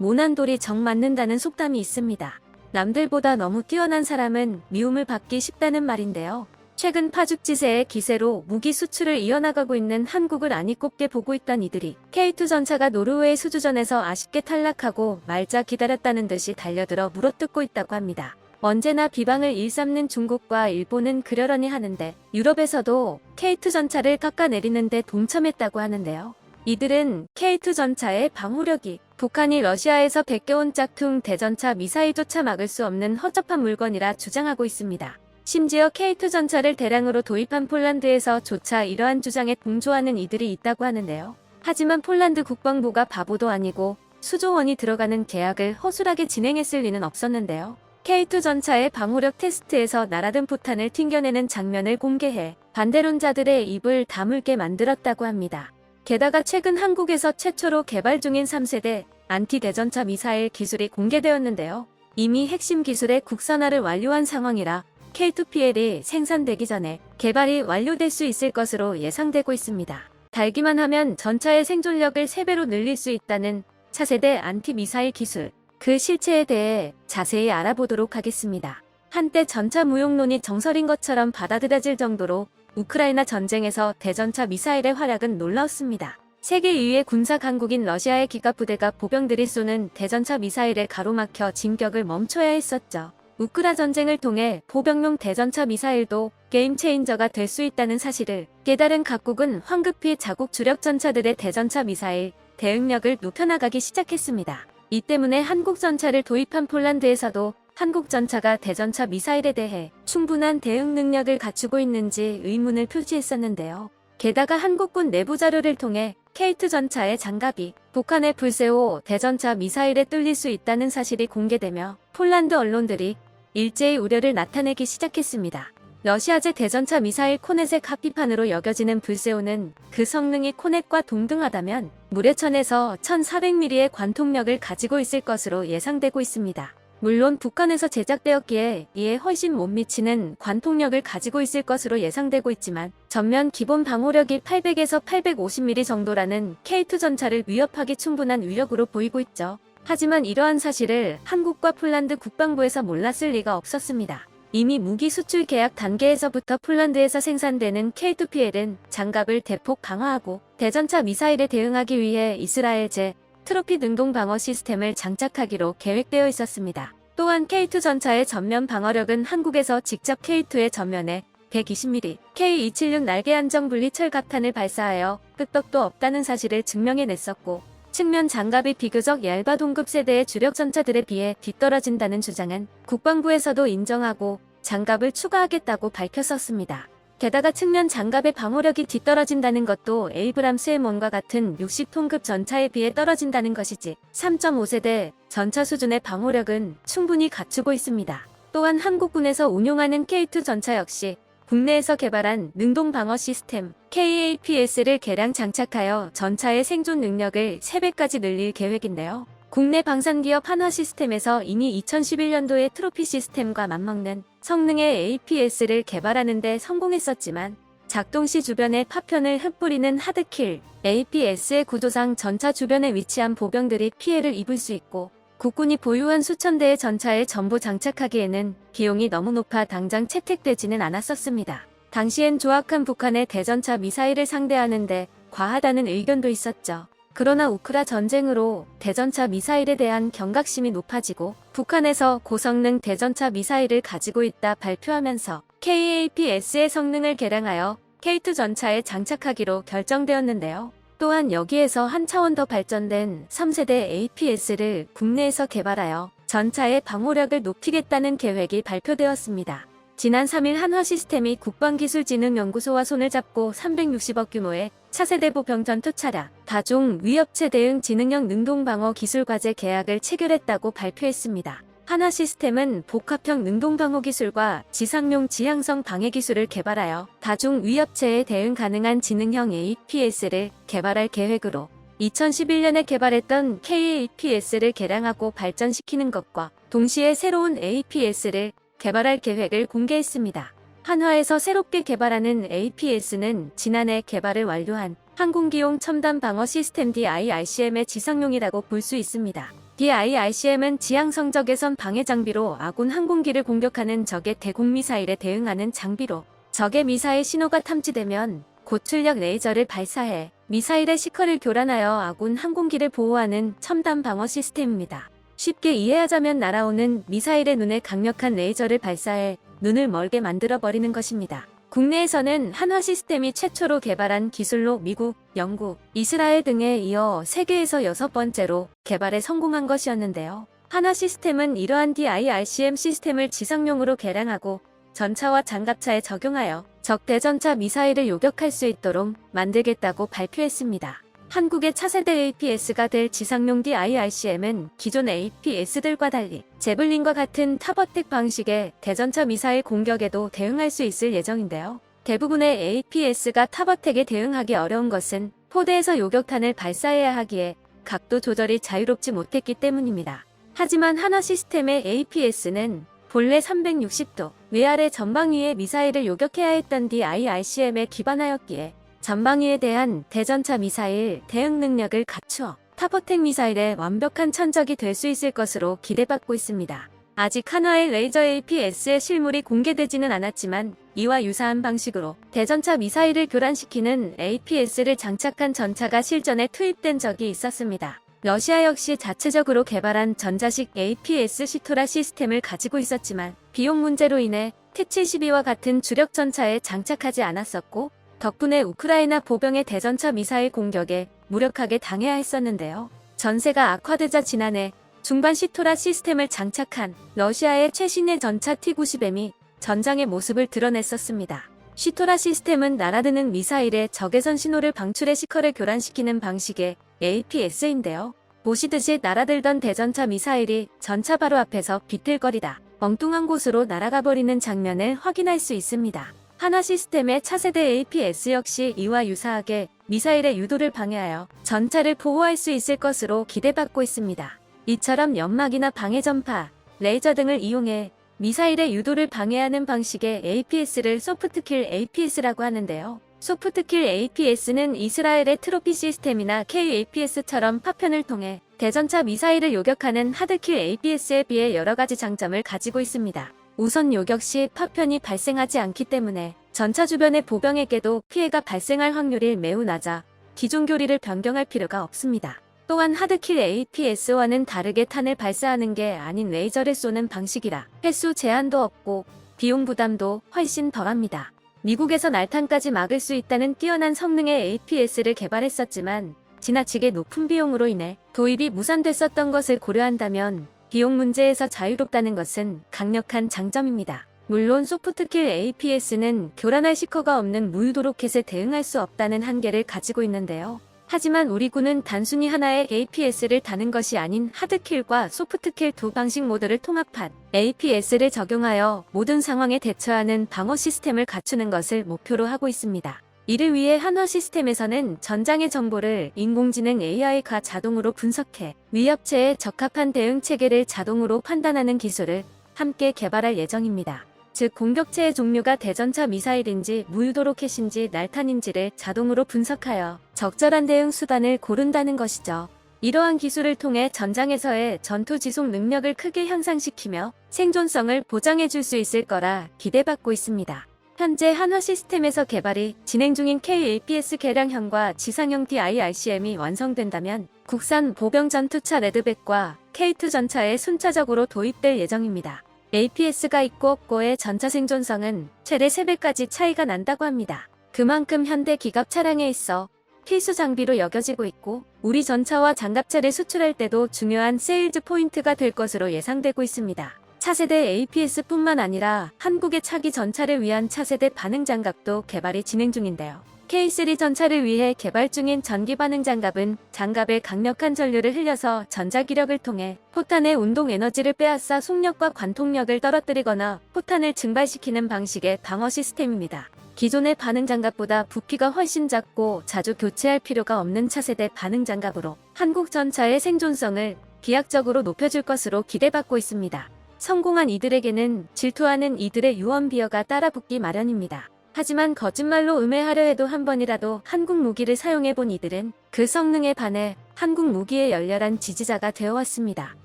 모난 돌이 정 맞는다는 속담이 있습니다. 남들보다 너무 뛰어난 사람은 미움을 받기 쉽다는 말인데요. 최근 파죽지세의 기세로 무기 수출을 이어나가고 있는 한국을 안이 꼽게 보고 있던 이들이 K2전차가 노르웨이 수주전에서 아쉽게 탈락하고 말자 기다렸다는 듯이 달려들어 물어뜯고 있다고 합니다. 언제나 비방을 일삼는 중국과 일본은 그러려니 하는데 유럽에서도 K2전차를 깎아내리는데 동참했다고 하는데요. 이들은 K2전차의 방호력이 북한이 러시아에서 베껴온 짝퉁 대전차 미사일조차 막을 수 없는 허접한 물건이라 주장하고 있습니다. 심지어 K2전차를 대량으로 도입한 폴란드에서조차 이러한 주장에 동조하는 이들이 있다고 하는데요. 하지만 폴란드 국방부가 바보도 아니고 수조 원이 들어가는 계약을 허술하게 진행했을 리는 없었는데요. K2전차의 방호력 테스트에서 날아든 포탄을 튕겨내는 장면을 공개해 반대론자들의 입을 다물게 만들었다고 합니다. 게다가 최근 한국에서 최초로 개발 중인 3세대 안티대전차 미사일 기술이 공개되었는데요. 이미 핵심 기술의 국산화를 완료한 상황이라 K2PL이 생산되기 전에 개발이 완료될 수 있을 것으로 예상되고 있습니다. 달기만 하면 전차의 생존력을 3배로 늘릴 수 있다는 차세대 안티미사일 기술, 그 실체에 대해 자세히 알아보도록 하겠습니다. 한때 전차 무용론이 정설인 것처럼 받아들여질 정도로 우크라이나 전쟁에서 대전차 미사일의 활약은 놀라웠습니다. 세계 2위의 군사 강국인 러시아의 기갑부대가 보병들이 쏘는 대전차 미사일에 가로막혀 진격을 멈춰야 했었죠. 우크라 전쟁을 통해 보병용 대전차 미사일도 게임 체인저가 될 수 있다는 사실을 깨달은 각국은 황급히 자국 주력 전차들의 대전차 미사일 대응력을 높여나가기 시작했습니다. 이 때문에 한국 전차를 도입한 폴란드에서도 한국 전차가 대전차 미사일에 대해 충분한 대응 능력을 갖추고 있는지 의문을 표시했었는데요. 게다가 한국군 내부 자료를 통해 K2 전차의 장갑이 북한의 불세오 대전차 미사일에 뚫릴 수 있다는 사실이 공개되며 폴란드 언론들이 일제히 우려를 나타내기 시작했습니다. 러시아제 대전차 미사일 코넷의 카피판으로 여겨지는 불세오는 그 성능이 코넷과 동등하다면 무려 1000에서 1400mm의 관통력을 가지고 있을 것으로 예상되고 있습니다. 물론 북한에서 제작되었기에 이에 훨씬 못 미치는 관통력을 가지고 있을 것으로 예상되고 있지만 전면 기본 방호력이 800에서 850mm 정도라는 K2 전차를 위협하기 충분한 위력으로 보이고 있죠. 하지만 이러한 사실을 한국과 폴란드 국방부에서 몰랐을 리가 없었습니다. 이미 무기 수출 계약 단계에서부터 폴란드에서 생산되는 K2PL은 장갑을 대폭 강화하고 대전차 미사일에 대응하기 위해 이스라엘제 트로피 능동 방어 시스템을 장착하기로 계획되어 있었습니다. 또한 K2 전차의 전면 방어력은 한국에서 직접 K2의 전면에 120mm K276 날개 안정 분리 철갑탄을 발사하여 끄떡도 없다는 사실을 증명해냈었고 측면 장갑이 비교적 얇아 동급 세대의 주력 전차들에 비해 뒤떨어진다는 주장은 국방부에서도 인정하고 장갑을 추가하겠다고 밝혔었습니다. 게다가 측면 장갑의 방호력이 뒤떨어진다는 것도 에이브람스 M1과 같은 60톤급 전차에 비해 떨어진다는 것이지 3.5세대 전차 수준의 방호력은 충분히 갖추고 있습니다. 또한 한국군에서 운용하는 K2 전차 역시 국내에서 개발한 능동 방어 시스템 KAPS를 개량 장착하여 전차의 생존 능력을 3배까지 늘릴 계획인데요. 국내 방산기업 한화시스템에서 이미 2011년도에 트로피 시스템과 맞먹는 성능의 APS를 개발하는 데 성공했었지만 작동 시 주변에 파편을 흩뿌리는 하드킬 APS의 구조상 전차 주변에 위치한 보병들이 피해를 입을 수 있고 국군이 보유한 수천 대의 전차에 전부 장착하기에는 비용이 너무 높아 당장 채택되지는 않았었습니다. 당시엔 조악한 북한의 대전차 미사일을 상대하는데 과하다는 의견도 있었죠. 그러나 우크라 전쟁으로 대전차 미사일에 대한 경각심이 높아지고 북한에서 고성능 대전차 미사일을 가지고 있다 발표하면서 KAPS의 성능을 개량하여 K2 전차에 장착하기로 결정되었는데요. 또한 여기에서 한 차원 더 발전된 3세대 APS를 국내에서 개발하여 전차의 방호력을 높이겠다는 계획이 발표되었습니다. 지난 3일 한화시스템이 국방기술진흥연구소와 손을 잡고 360억 규모의 차세대 보병 전투 차량, 다종 위협체 대응 지능형 능동방어 기술과제 계약을 체결했다고 발표했습니다. 한화시스템은 복합형 능동방어 기술과 지상용 지향성 방해 기술을 개발하여 다중 위협체에 대응 가능한 지능형 APS를 개발할 계획으로 2011년에 개발했던 KAPS를 개량하고 발전시키는 것과 동시에 새로운 APS를 개발할 계획을 공개했습니다. 한화에서 새롭게 개발하는 APS는 지난해 개발을 완료한 항공기용 첨단 방어 시스템 DIRCM의 지상용이라고 볼 수 있습니다. DIRCM은 지향성 적외선 방해 장비로 아군 항공기를 공격하는 적의 대공 미사일에 대응하는 장비로 적의 미사일 신호가 탐지되면 고출력 레이저를 발사해 미사일의 시커를 교란하여 아군 항공기를 보호하는 첨단 방어 시스템입니다. 쉽게 이해하자면 날아오는 미사일의 눈에 강력한 레이저를 발사해 눈을 멀게 만들어버리는 것입니다. 국내에서는 한화 시스템이 최초로 개발한 기술로 미국, 영국, 이스라엘 등에 이어 세계에서 6번째로 개발에 성공한 것이었는데요. 한화 시스템은 이러한 DIRCM 시스템을 지상용으로 개량하고 전차와 장갑차에 적용하여 적 대전차 미사일을 요격할 수 있도록 만들겠다고 발표했습니다. 한국의 차세대 APS가 될 지상용 DIRCM은 기존 APS들과 달리 제블린과 같은 탑어택 방식의 대전차 미사일 공격에도 대응할 수 있을 예정인데요. 대부분의 APS가 탑어택에 대응하기 어려운 것은 포대에서 요격탄을 발사해야 하기에 각도 조절이 자유롭지 못했기 때문입니다. 하지만 한화 시스템의 APS는 본래 360도 위아래 전방위에 미사일을 요격해야 했던 DIRCM에 기반하였기에 전방위에 대한 대전차 미사일 대응 능력을 갖추어 탑어택 미사일의 완벽한 천적이 될 수 있을 것으로 기대받고 있습니다. 아직 한화의 레이저 APS의 실물이 공개되지는 않았지만 이와 유사한 방식으로 대전차 미사일을 교란시키는 APS를 장착한 전차가 실전에 투입된 적이 있었습니다. 러시아 역시 자체적으로 개발한 전자식 APS 시토라 시스템을 가지고 있었지만 비용 문제로 인해 T-72와 같은 주력 전차에 장착하지 않았었고 덕분에 우크라이나 보병의 대전차 미사일 공격에 무력하게 당해야 했었는데요. 전세가 악화되자 지난해 중반 시토라 시스템을 장착한 러시아의 최신의 전차 T-90M이 전장의 모습을 드러냈었습니다. 시토라 시스템은 날아드는 미사일의 적외선 신호를 방출해 시커를 교란시키는 방식의 APS인데요. 보시듯이 날아들던 대전차 미사일이 전차 바로 앞에서 비틀거리다 엉뚱한 곳으로 날아가 버리는 장면을 확인할 수 있습니다. 한화 시스템의 차세대 APS 역시 이와 유사하게 미사일의 유도를 방해하여 전차를 보호할 수 있을 것으로 기대받고 있습니다. 이처럼 연막이나 방해 전파, 레이저 등을 이용해 미사일의 유도를 방해하는 방식의 APS를 소프트킬 APS라고 하는데요. 소프트킬 APS는 이스라엘의 트로피 시스템이나 KAPS처럼 파편을 통해 대전차 미사일을 요격하는 하드킬 APS에 비해 여러가지 장점을 가지고 있습니다. 우선 요격 시 파편이 발생하지 않기 때문에 전차 주변의 보병에게도 피해가 발생할 확률이 매우 낮아 기존 교리를 변경할 필요가 없습니다. 또한 하드킬 APS와는 다르게 탄을 발사하는 게 아닌 레이저를 쏘는 방식이라 횟수 제한도 없고 비용 부담도 훨씬 덜합니다. 미국에서 날탄까지 막을 수 있다는 뛰어난 성능의 APS를 개발했었지만 지나치게 높은 비용으로 인해 도입이 무산됐었던 것을 고려한다면 비용 문제에서 자유롭다는 것은 강력한 장점입니다. 물론 소프트킬 APS는 교란할 시커가 없는 무유도 로켓에 대응할 수 없다는 한계를 가지고 있는데요. 하지만 우리 군은 단순히 하나의 APS를 다는 것이 아닌 하드킬과 소프트킬 두 방식 모드를 통합한 APS를 적용하여 모든 상황에 대처하는 방어 시스템을 갖추는 것을 목표로 하고 있습니다. 이를 위해 한화 시스템에서는 전장의 정보를 인공지능 AI가 자동으로 분석해 위협체에 적합한 대응 체계를 자동으로 판단하는 기술을 함께 개발할 예정입니다. 즉 공격체의 종류가 대전차 미사일인지 무유도 로켓인지 날탄인지를 자동으로 분석하여 적절한 대응 수단을 고른다는 것이죠. 이러한 기술을 통해 전장에서의 전투 지속 능력을 크게 향상시키며 생존성을 보장해 줄 수 있을 거라 기대받고 있습니다. 현재 한화 시스템에서 개발이 진행 중인 KAPS 개량형과 지상형 DIRCM이 완성된다면 국산 보병 전투차 레드백과 K2 전차에 순차적으로 도입될 예정입니다. APS가 있고 없고의 전차 생존성은 최대 3배까지 차이가 난다고 합니다. 그만큼 현대 기갑 차량에 있어 필수 장비로 여겨지고 있고 우리 전차와 장갑차를 수출할 때도 중요한 세일즈 포인트가 될 것으로 예상되고 있습니다. 차세대 APS뿐만 아니라 한국의 차기 전차를 위한 차세대 반응 장갑도 개발이 진행 중인데요. K3 전차를 위해 개발 중인 전기 반응 장갑은 장갑에 강력한 전류를 흘려서 전자기력을 통해 포탄의 운동 에너지를 빼앗아 속력과 관통력을 떨어뜨리거나 포탄을 증발시키는 방식의 방어 시스템입니다. 기존의 반응 장갑보다 부피가 훨씬 작고 자주 교체할 필요가 없는 차세대 반응 장갑으로 한국 전차의 생존성을 비약적으로 높여줄 것으로 기대받고 있습니다. 성공한 이들에게는 질투하는 이들의 유언비어가 따라붙기 마련입니다. 하지만 거짓말로 음해하려 해도 한 번이라도 한국 무기를 사용해본 이들은 그 성능에 반해 한국 무기의 열렬한 지지자가 되어왔습니다.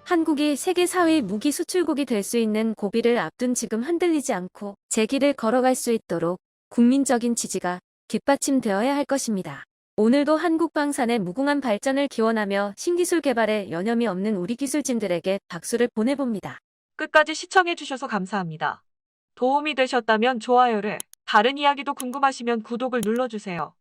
한국이 세계 4위 무기 수출국이 될 수 있는 고비를 앞둔 지금 흔들리지 않고 제 길을 걸어갈 수 있도록 국민적인 지지가 뒷받침되어야 할 것입니다. 오늘도 한국 방산의 무궁한 발전을 기원하며 신기술 개발에 여념이 없는 우리 기술진들에게 박수를 보내봅니다. 끝까지 시청해주셔서 감사합니다. 도움이 되셨다면 좋아요를, 다른 이야기도 궁금하시면 구독을 눌러주세요.